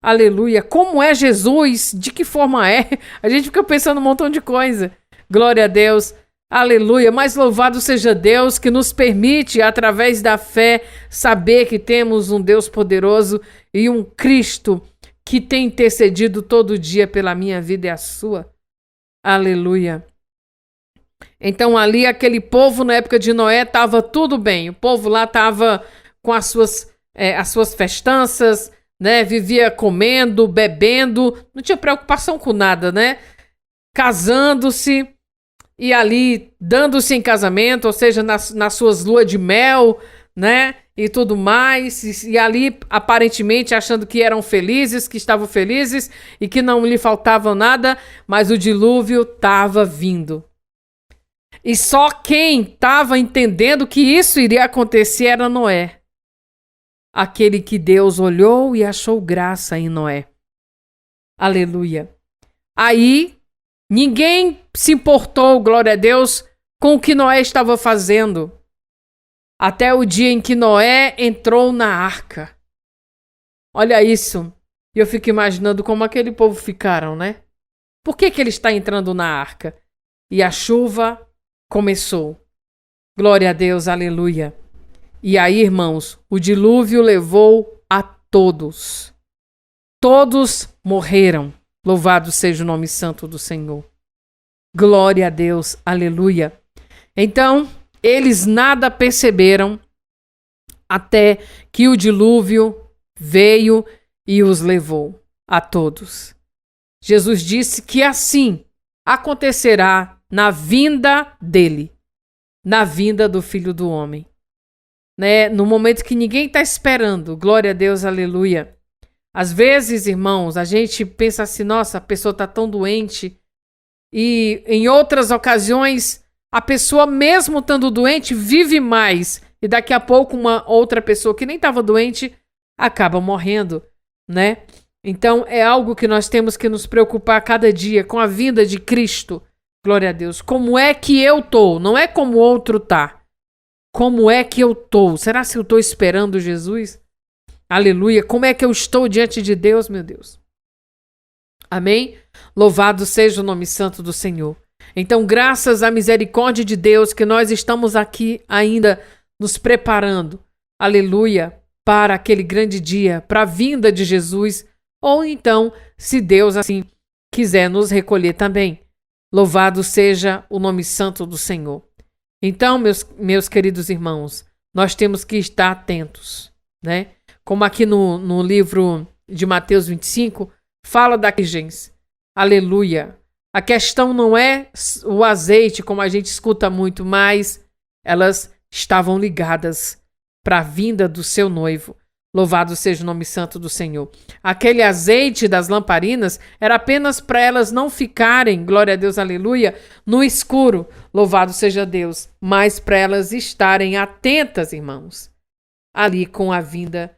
A: Aleluia. Como é Jesus? De que forma é? A gente fica pensando um montão de coisa. Glória a Deus. Aleluia, mas louvado seja Deus que nos permite, através da fé, saber que temos um Deus poderoso e um Cristo que tem intercedido todo dia pela minha vida e a sua. Aleluia. Então ali aquele povo na época de Noé estava tudo bem, o povo lá estava com as suas festanças, né? Vivia comendo, bebendo, não tinha preocupação com nada, né? Casando-se e ali dando-se em casamento, ou seja, nas suas luas de mel, né? E tudo mais, e ali aparentemente achando que eram felizes, que estavam felizes e que não lhe faltava nada, mas o dilúvio estava vindo. E só quem estava entendendo que isso iria acontecer era Noé. Aquele que Deus olhou e achou graça em Noé. Aleluia. Aí, ninguém se importou, glória a Deus, com o que Noé estava fazendo. Até o dia em que Noé entrou na arca. Olha isso. E eu fico imaginando como aquele povo ficaram, né? Por que ele está entrando na arca? E a chuva começou. Glória a Deus, aleluia. E aí, irmãos, o dilúvio levou a todos. Todos morreram. Louvado seja o nome santo do Senhor. Glória a Deus, aleluia. Então, eles nada perceberam até que o dilúvio veio e os levou a todos. Jesus disse que assim acontecerá na vinda dele, na vinda do Filho do Homem. Né? No momento que ninguém está esperando, glória a Deus, aleluia. Às vezes, irmãos, a gente pensa assim, nossa, a pessoa está tão doente. E em outras ocasiões, a pessoa mesmo estando doente vive mais. E daqui a pouco uma outra pessoa que nem estava doente acaba morrendo, né? Então é algo que nós temos que nos preocupar cada dia com a vinda de Cristo. Glória a Deus. Como é que eu tô? Não é como o outro tá. Como é que eu tô? Será que eu tô esperando Jesus? Aleluia. Como é que eu estou diante de Deus, meu Deus? Amém? Louvado seja o nome santo do Senhor. Então, graças à misericórdia de Deus que nós estamos aqui ainda nos preparando, aleluia, para aquele grande dia, para a vinda de Jesus, ou então, se Deus assim quiser nos recolher também. Louvado seja o nome santo do Senhor. Então, meus queridos irmãos, nós temos que estar atentos, né? Como aqui no livro de Mateus 25, fala da virgens. Aleluia. A questão não é o azeite, como a gente escuta muito, mas elas estavam ligadas para a vinda do seu noivo. Louvado seja o nome santo do Senhor. Aquele azeite das lamparinas era apenas para elas não ficarem, glória a Deus, aleluia, no escuro. Louvado seja Deus. Mas para elas estarem atentas, irmãos, ali com a vinda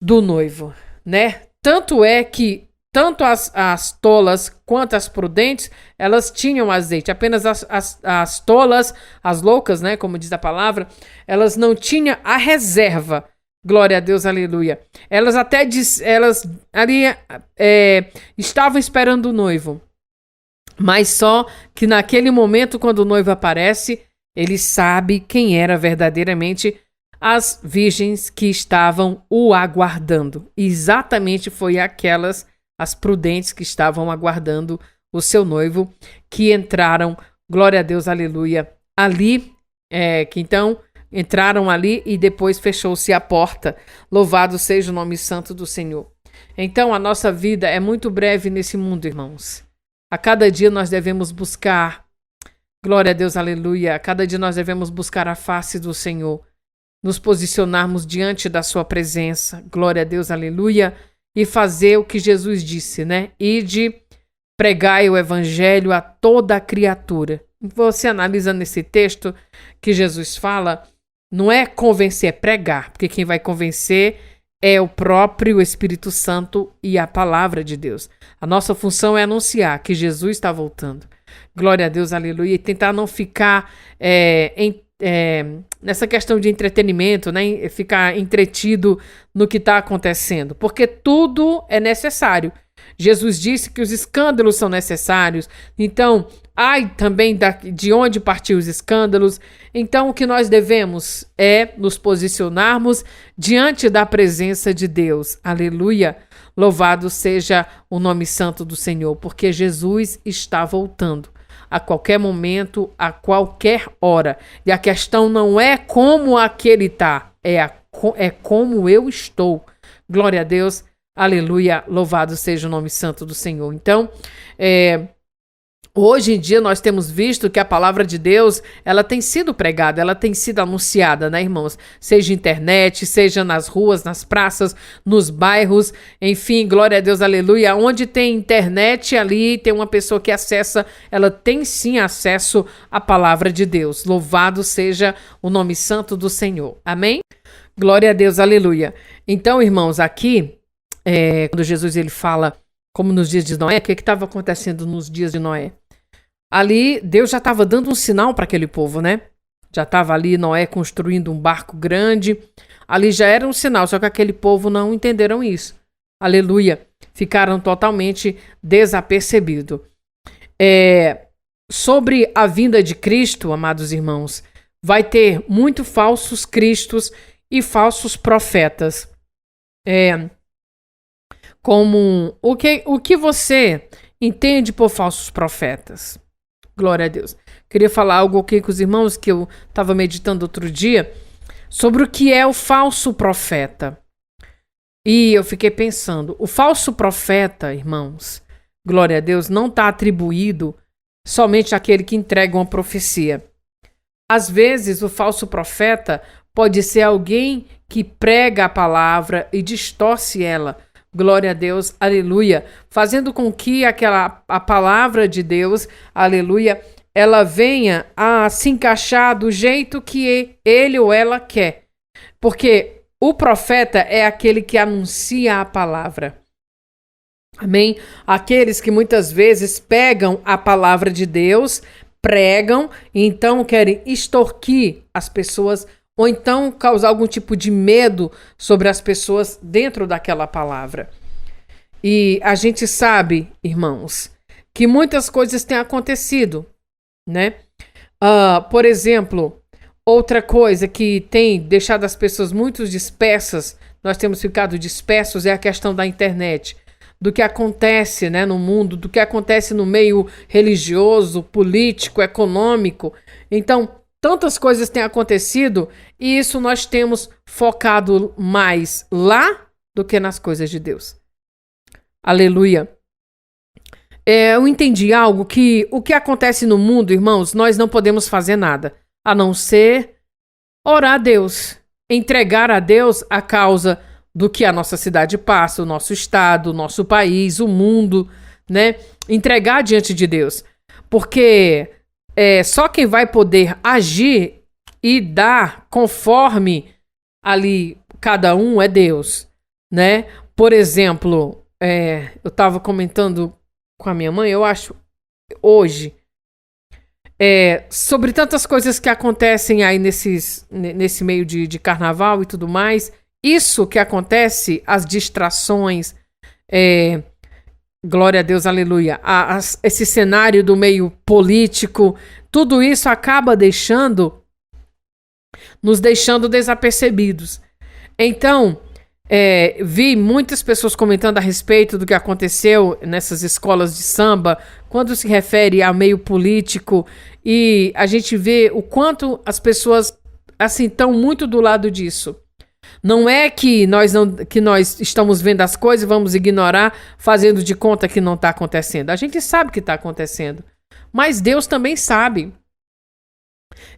A: do noivo, né? Tanto é que tanto as tolas quanto as prudentes, elas tinham azeite. Apenas as tolas, as loucas, né, como diz a palavra, elas não tinham a reserva. Glória a Deus, aleluia. Elas até ali estavam esperando o noivo. Mas só que naquele momento, quando o noivo aparece, ele sabe quem era verdadeiramente as virgens que estavam o aguardando. E exatamente foi aquelas, as prudentes que estavam aguardando o seu noivo, que entraram, glória a Deus, aleluia, ali, que então entraram ali e depois fechou-se a porta. Louvado seja o nome santo do Senhor. Então a nossa vida é muito breve nesse mundo, irmãos. A cada dia nós devemos buscar, glória a Deus, aleluia, a cada dia nós devemos buscar a face do Senhor, nos posicionarmos diante da sua presença, glória a Deus, aleluia, e fazer o que Jesus disse, né? Ide, pregai o evangelho a toda a criatura. Você analisa nesse texto que Jesus fala, não é convencer, é pregar, porque quem vai convencer é o próprio Espírito Santo e a palavra de Deus. A nossa função é anunciar que Jesus está voltando. Glória a Deus, aleluia, e tentar não ficar nessa questão de entretenimento, né? Ficar entretido no que está acontecendo, porque tudo é necessário. Jesus disse que os escândalos são necessários. Então, ai também de onde partir os escândalos. Então, o que nós devemos é nos posicionarmos diante da presença de Deus. Aleluia! Louvado seja o nome santo do Senhor, porque Jesus está voltando a qualquer momento, a qualquer hora. E a questão não é como aquele está, é como eu estou. Glória a Deus, aleluia, louvado seja o nome santo do Senhor. Então, hoje em dia nós temos visto que a palavra de Deus, ela tem sido pregada, ela tem sido anunciada, né, irmãos? Seja internet, seja nas ruas, nas praças, nos bairros, enfim, glória a Deus, aleluia. Onde tem internet, ali tem uma pessoa que acessa, ela tem sim acesso à palavra de Deus. Louvado seja o nome santo do Senhor. Amém? Glória a Deus, aleluia. Então, irmãos, aqui, quando Jesus ele fala, como nos dias de Noé, o que estava acontecendo nos dias de Noé? Ali, Deus já estava dando um sinal para aquele povo, né? Já estava ali Noé construindo um barco grande. Ali já era um sinal, só que aquele povo não entenderam isso. Aleluia. Ficaram totalmente desapercebidos. Sobre a vinda de Cristo, amados irmãos, vai ter muito falsos cristos e falsos profetas. Como o que você entende por falsos profetas? Glória a Deus. Queria falar algo aqui com os irmãos que eu estava meditando outro dia sobre o que é o falso profeta. E eu fiquei pensando, o falso profeta, irmãos, glória a Deus, não está atribuído somente àquele que entrega uma profecia. Às vezes, o falso profeta pode ser alguém que prega a palavra e distorce ela. Glória a Deus, aleluia, fazendo com que a palavra de Deus, aleluia, ela venha a se encaixar do jeito que ele ou ela quer. Porque o profeta é aquele que anuncia a palavra. Amém? Aqueles que muitas vezes pegam a palavra de Deus, pregam e então querem extorquir as pessoas ou então causar algum tipo de medo sobre as pessoas dentro daquela palavra. E a gente sabe, irmãos, que muitas coisas têm acontecido, né? Por exemplo, outra coisa que tem deixado as pessoas muito dispersas, nós temos ficado dispersos, é a questão da internet, do que acontece, né, no mundo, do que acontece no meio religioso, político, econômico. Então, tantas coisas têm acontecido e isso nós temos focado mais lá do que nas coisas de Deus. Aleluia. Eu entendi algo que o que acontece no mundo, irmãos, nós não podemos fazer nada, a não ser orar a Deus, entregar a Deus a causa do que a nossa cidade passa, o nosso estado, o nosso país, o mundo, né? Entregar diante de Deus. Porque só quem vai poder agir e dar conforme ali cada um é Deus, né? Por exemplo, eu estava comentando com a minha mãe, eu acho, hoje, sobre tantas coisas que acontecem aí nesse meio de carnaval e tudo mais. Isso que acontece, as distrações, glória a Deus, aleluia, esse cenário do meio político, tudo isso acaba nos deixando desapercebidos. Então, vi muitas pessoas comentando a respeito do que aconteceu nessas escolas de samba, quando se refere a meio político, e a gente vê o quanto as pessoas assim estão muito do lado disso. Não é que nós estamos vendo as coisas e vamos ignorar, fazendo de conta que não está acontecendo. A gente sabe que está acontecendo, mas Deus também sabe.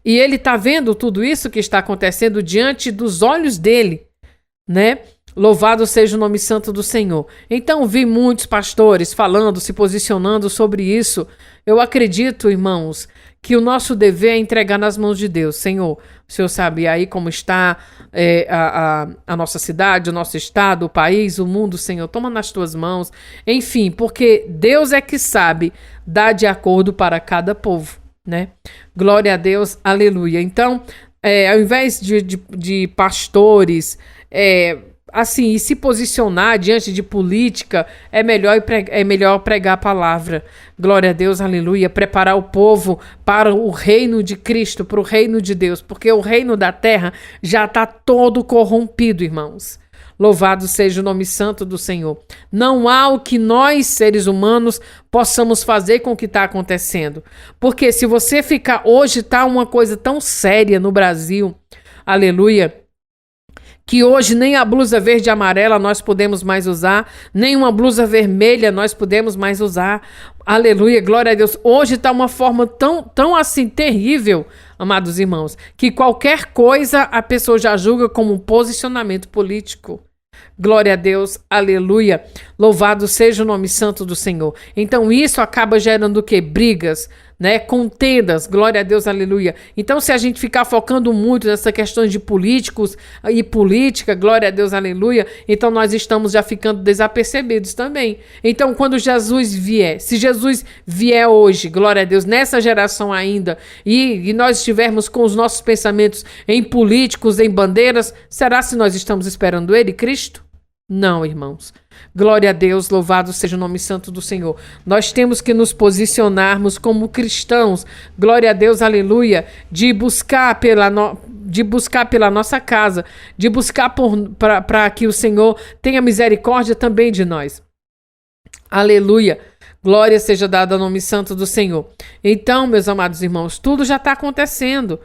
A: E Ele está vendo tudo isso que está acontecendo diante dos olhos dele, né? Louvado seja o nome santo do Senhor. Então vi muitos pastores falando, se posicionando sobre isso. Eu acredito, irmãos, que o nosso dever é entregar nas mãos de Deus. Senhor, o Senhor sabe aí como está a nossa cidade, o nosso estado, o país, o mundo, Senhor. Toma nas tuas mãos. Enfim, porque Deus é que sabe dar de acordo para cada povo, né? Glória a Deus, aleluia. Então, ao invés de pastores assim, e se posicionar diante de política, é melhor pregar a palavra. Glória a Deus, aleluia. Preparar o povo para o reino de Cristo, para o reino de Deus, porque o reino da terra já está todo corrompido, irmãos. Louvado seja o nome santo do Senhor. Não há o que nós, seres humanos, possamos fazer com o que está acontecendo. Porque se você ficar... Hoje está uma coisa tão séria no Brasil, aleluia, que hoje nem a blusa verde e amarela nós podemos mais usar, nem uma blusa vermelha nós podemos mais usar. Aleluia, glória a Deus. Hoje está uma forma tão assim terrível, amados irmãos, que qualquer coisa a pessoa já julga como um posicionamento político. Glória a Deus, aleluia. Louvado seja o nome santo do Senhor. Então isso acaba gerando o quê? Brigas, né? Contendas, glória a Deus, aleluia. Então se a gente ficar focando muito nessa questão de políticos e política, glória a Deus, aleluia, então nós estamos já ficando desapercebidos também. Então quando Jesus vier, se Jesus vier hoje, glória a Deus, nessa geração ainda, e nós estivermos com os nossos pensamentos em políticos, em bandeiras, será se nós estamos esperando Ele, Cristo? Não, irmãos. Glória a Deus, louvado seja o nome santo do Senhor. Nós temos que nos posicionarmos como cristãos, glória a Deus, aleluia, de buscar pela nossa casa, de buscar para que o Senhor tenha misericórdia também de nós. Aleluia. Glória seja dada ao nome santo do Senhor. Então, meus amados irmãos, tudo já está acontecendo.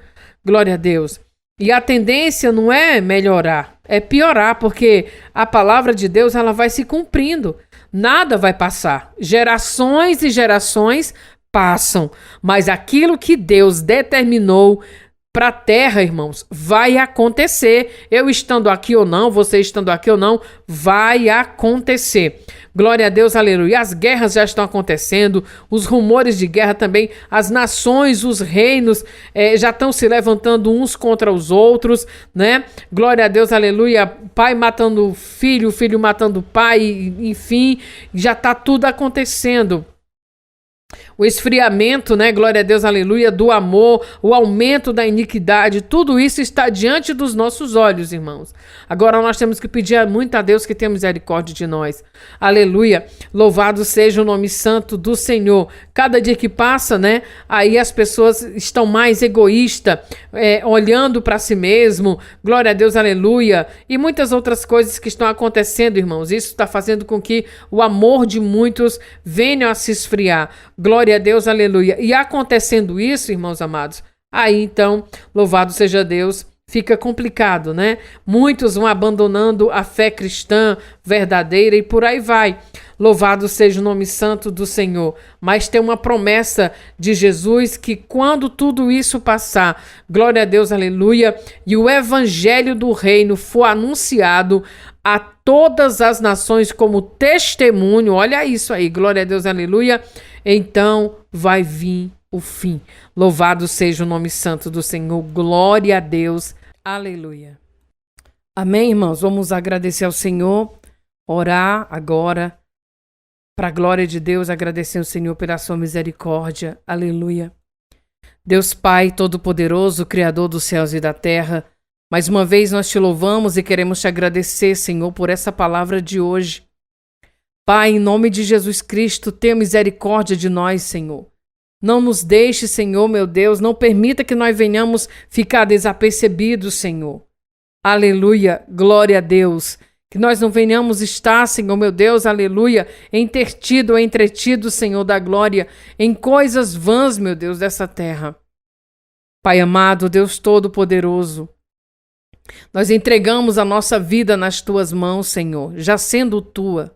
A: Glória a Deus. E a tendência não é melhorar, é piorar, porque a palavra de Deus ela vai se cumprindo. Nada vai passar. Gerações e gerações passam, mas aquilo que Deus determinou para a terra, irmãos, vai acontecer. Eu estando aqui ou não, você estando aqui ou não, vai acontecer. Glória a Deus, aleluia. As guerras já estão acontecendo, os rumores de guerra também, as nações, os reinos já estão se levantando uns contra os outros, né? Glória a Deus, aleluia. Pai matando filho, filho matando pai, enfim, já está tudo acontecendo. O esfriamento, né, glória a Deus, aleluia, do amor, o aumento da iniquidade, tudo isso está diante dos nossos olhos, irmãos. Agora nós temos que pedir muito a Deus que tenha misericórdia de nós. Aleluia, louvado seja o nome santo do Senhor. Cada dia que passa, né, aí as pessoas estão mais egoístas, olhando para si mesmo, glória a Deus, aleluia, e muitas outras coisas que estão acontecendo, irmãos. Isso está fazendo com que o amor de muitos venha a se esfriar. Glória a Deus, aleluia. E acontecendo isso, irmãos amados, aí então, louvado seja Deus, fica complicado, né? Muitos vão abandonando a fé cristã verdadeira e por aí vai. Louvado seja o nome santo do Senhor. Mas tem uma promessa de Jesus que quando tudo isso passar, glória a Deus, aleluia, e o evangelho do reino for anunciado a todas as nações como testemunho, olha isso aí, glória a Deus, aleluia, então vai vir o fim. Louvado seja o nome santo do Senhor, glória a Deus, aleluia. Amém, irmãos? Vamos agradecer ao Senhor, orar agora, para a glória de Deus, agradecer ao Senhor pela sua misericórdia, aleluia. Deus Pai Todo-Poderoso, Criador dos céus e da terra, mais uma vez nós te louvamos e queremos te agradecer, Senhor, por essa palavra de hoje. Pai, em nome de Jesus Cristo, tenha misericórdia de nós, Senhor. Não nos deixe, Senhor, meu Deus, não permita que nós venhamos ficar desapercebidos, Senhor. Aleluia, glória a Deus. Que nós não venhamos estar, Senhor, meu Deus, aleluia, entretido ou entretido, Senhor da glória, em coisas vãs, meu Deus, dessa terra. Pai amado, Deus Todo-Poderoso, nós entregamos a nossa vida nas tuas mãos, Senhor, já sendo tua.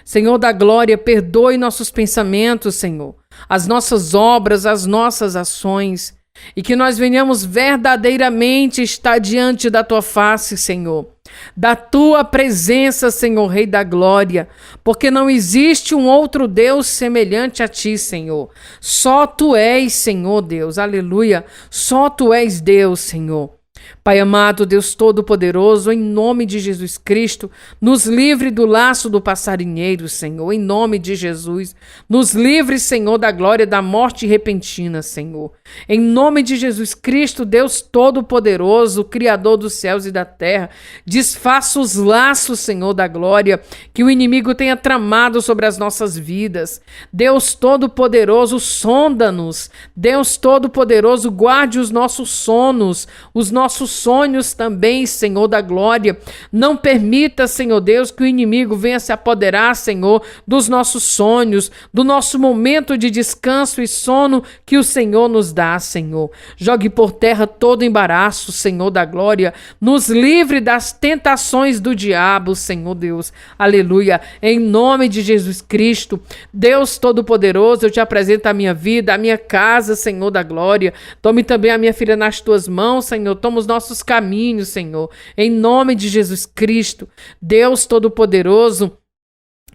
A: Senhor da glória, perdoe nossos pensamentos, Senhor, as nossas obras, as nossas ações, e que nós venhamos verdadeiramente estar diante da tua face, Senhor, da tua presença, Senhor, Rei da glória, porque não existe um outro Deus semelhante a ti, Senhor. Só tu és, Senhor Deus, aleluia, só tu és Deus, Senhor. Pai amado, Deus Todo-Poderoso, em nome de Jesus Cristo, nos livre do laço do passarinheiro, Senhor, em nome de Jesus. Nos livre, Senhor, da glória da morte repentina, Senhor. Em nome de Jesus Cristo, Deus Todo-Poderoso, Criador dos céus e da terra, desfaça os laços, Senhor, da glória que o inimigo tenha tramado sobre as nossas vidas. Deus Todo-Poderoso, sonda-nos. Deus Todo-Poderoso, guarde os nossos sonos, os nossos sonhos também, Senhor da glória. Não permita, Senhor Deus, que o inimigo venha se apoderar, Senhor, dos nossos sonhos, do nosso momento de descanso e sono que o Senhor nos dá, Senhor. Jogue por terra todo embaraço, Senhor da glória. Nos livre das tentações do diabo, Senhor Deus. Aleluia. Em nome de Jesus Cristo, Deus Todo-Poderoso, eu te apresento a minha vida, a minha casa, Senhor da glória. Tome também a minha filha nas tuas mãos, Senhor, toma os nossos caminhos, Senhor, em nome de Jesus Cristo. Deus Todo-Poderoso,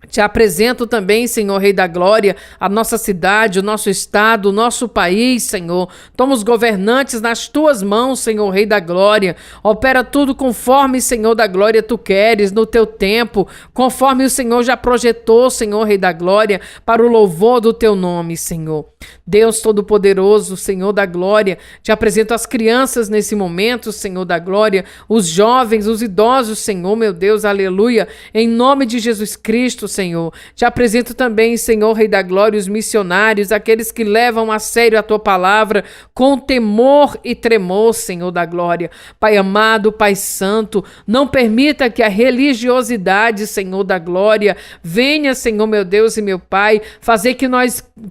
A: te apresento também, Senhor, Rei da Glória, a nossa cidade, o nosso estado, o nosso país, Senhor. Toma os governantes nas tuas mãos, Senhor, Rei da Glória. Opera tudo conforme, Senhor da Glória, tu queres, no teu tempo, conforme o Senhor já projetou, Senhor, Rei da Glória, para o louvor do teu nome, Senhor. Deus Todo-Poderoso, Senhor da Glória, te apresento as crianças nesse momento, Senhor da Glória, os jovens, os idosos, Senhor, meu Deus, aleluia, em nome de Jesus Cristo, Senhor. Te apresento também, Senhor, Rei da Glória, os missionários, aqueles que levam a sério a tua palavra com temor e tremor, Senhor da Glória. Pai amado, Pai santo, não permita que a religiosidade, Senhor da Glória, venha, Senhor, meu Deus e meu Pai, fazer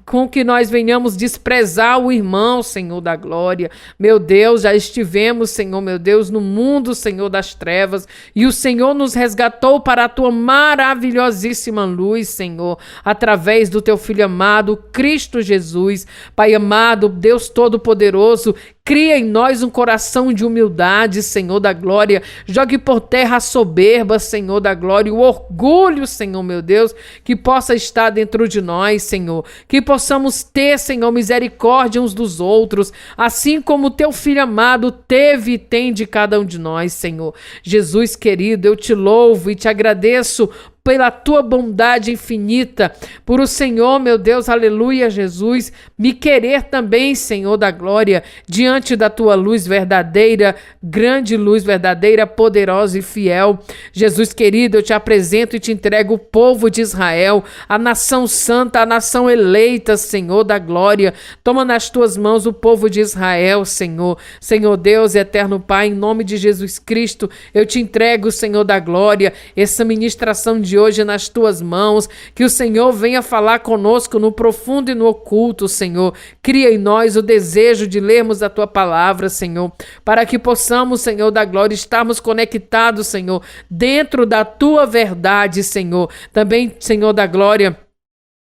A: com que nós venhamos desprezar o irmão, Senhor da Glória. Meu Deus, já estivemos, Senhor, meu Deus, no mundo, Senhor das trevas, e o Senhor nos resgatou para a tua maravilhosíssima luz, Senhor, através do teu Filho amado, Cristo Jesus. Pai amado, Deus Todo-Poderoso, cria em nós um coração de humildade, Senhor da glória. Jogue por terra a soberba, Senhor da glória, o orgulho, Senhor, meu Deus, que possa estar dentro de nós, Senhor. Que possamos ter, Senhor, misericórdia uns dos outros, assim como o teu Filho amado teve e tem de cada um de nós, Senhor. Jesus querido, eu te louvo e te agradeço pela tua bondade infinita, por o Senhor, meu Deus, aleluia, Jesus, me querer também, Senhor da glória, diante da tua luz verdadeira, grande luz verdadeira, poderosa e fiel. Jesus querido, eu te apresento e te entrego o povo de Israel, a nação santa, a nação eleita, Senhor da glória. Toma nas tuas mãos o povo de Israel, Senhor. Senhor Deus, eterno Pai, em nome de Jesus Cristo, eu te entrego, Senhor da glória, essa ministração de hoje nas tuas mãos, que o Senhor venha falar conosco no profundo e no oculto, Senhor. Cria em nós o desejo de lermos a tua palavra, Senhor, para que possamos, Senhor da glória, estarmos conectados, Senhor, dentro da tua verdade, Senhor. Também, Senhor da glória,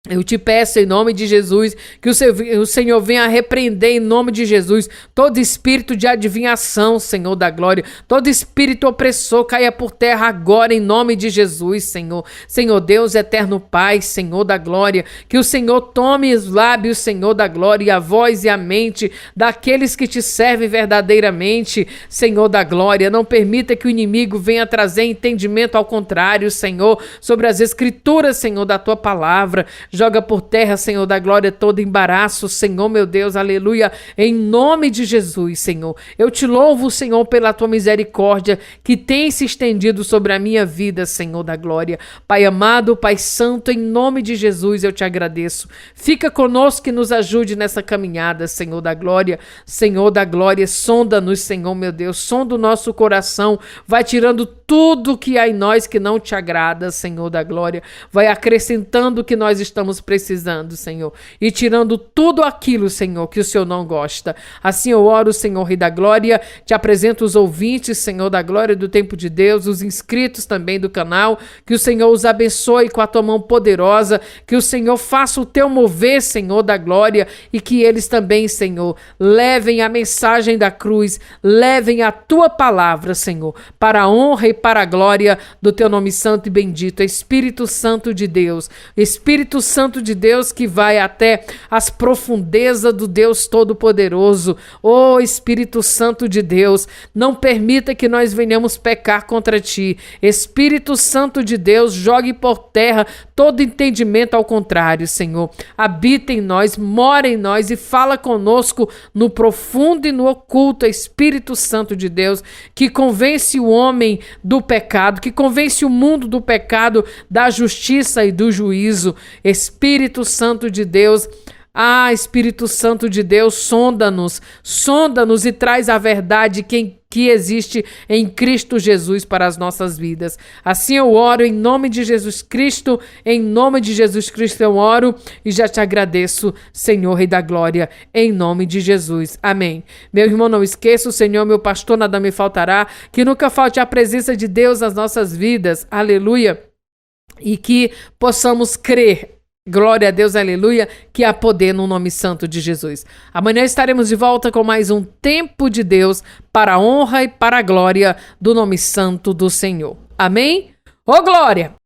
A: eu te peço em nome de Jesus que o Senhor venha repreender em nome de Jesus todo espírito de adivinhação, Senhor da glória, todo espírito opressor caia por terra agora em nome de Jesus, Senhor. Senhor Deus, eterno Pai, Senhor da glória, que o Senhor tome os lábios, Senhor da glória, e a voz e a mente daqueles que te servem verdadeiramente, Senhor da glória. Não permita que o inimigo venha trazer entendimento ao contrário, Senhor, sobre as escrituras, Senhor, da tua palavra. Joga por terra, Senhor da glória, todo embaraço, Senhor, meu Deus, aleluia, em nome de Jesus, Senhor. Eu te louvo, Senhor, pela tua misericórdia que tem se estendido sobre a minha vida, Senhor da glória. Pai amado, Pai santo, em nome de Jesus eu te agradeço. Fica conosco e nos ajude nessa caminhada, Senhor da glória. Senhor da glória, sonda-nos, Senhor, meu Deus, sonda o nosso coração, vai tirando tudo que há em nós que não te agrada, Senhor da glória. Vai acrescentando o que nós estamos precisando, Senhor, e tirando tudo aquilo, Senhor, que o Senhor não gosta. Assim eu oro, Senhor, Rei da glória, te apresento os ouvintes, Senhor da glória, do Tempo de Deus, os inscritos também do canal, que o Senhor os abençoe com a tua mão poderosa, que o Senhor faça o teu mover, Senhor da glória, e que eles também, Senhor, levem a mensagem da cruz, levem a tua palavra, Senhor, para a honra e para a glória do teu nome santo e bendito. Espírito Santo de Deus, Espírito Santo de Deus que vai até as profundezas do Deus Todo-Poderoso. Ó Espírito Santo de Deus, não permita que nós venhamos pecar contra ti. Espírito Santo de Deus, jogue por terra todo entendimento ao contrário, Senhor. Habita em nós, mora em nós e fala conosco no profundo e no oculto, Espírito Santo de Deus, que convence o homem do pecado, que convence o mundo do pecado, da justiça e do juízo. Espírito Santo de Deus, Espírito Santo de Deus, sonda-nos e traz a verdade que existe em Cristo Jesus para as nossas vidas. Assim eu oro em nome de Jesus Cristo, eu oro e já te agradeço, Senhor Rei da Glória, em nome de Jesus. Amém. Meu irmão, não esqueça, o Senhor, meu pastor, nada me faltará, que nunca falte a presença de Deus nas nossas vidas. Aleluia. E que possamos crer. Glória a Deus, aleluia, que há poder no nome santo de Jesus. Amanhã estaremos de volta com mais um tempo de Deus para a honra e para a glória do nome santo do Senhor. Amém? Ô glória!